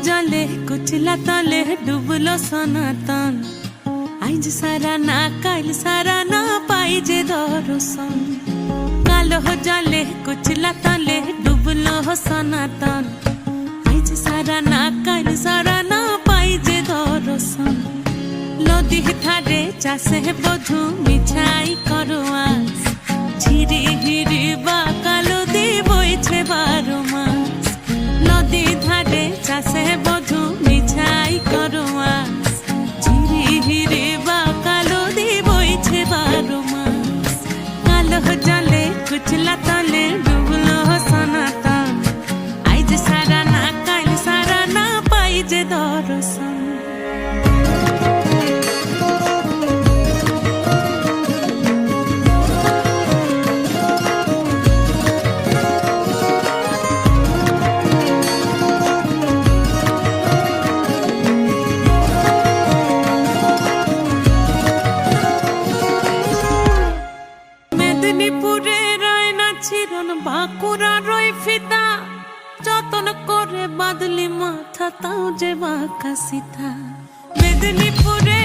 जले कुचला तले डुबलो सनातन आज सारा ना काल सारा ना पाई जे दर्शन कालो जले कुचला तले डुबलो सनातन आज सारा ना काल सारा ना पाई जे दर्शन नदी थारे चाषे बधु मिछाई करो आस झिरी हिरी बा कालो दी बইছে 12 মাস नदी धारे चाषे बधु मिछाई करो आस झिरी हिरी बा कालो दी बইছে 12 মাস कालो जले कुचला तले डुबलो सनातन आज सारा ना काल सारा ना पाई जे दर्शन মেদিনীপুরে রয় না ছিরন বাঁকুড়া রয় ফিতা যতন করে বাদলি মাথা তাও যে বাঁকা সিথা মেদিনীপুরে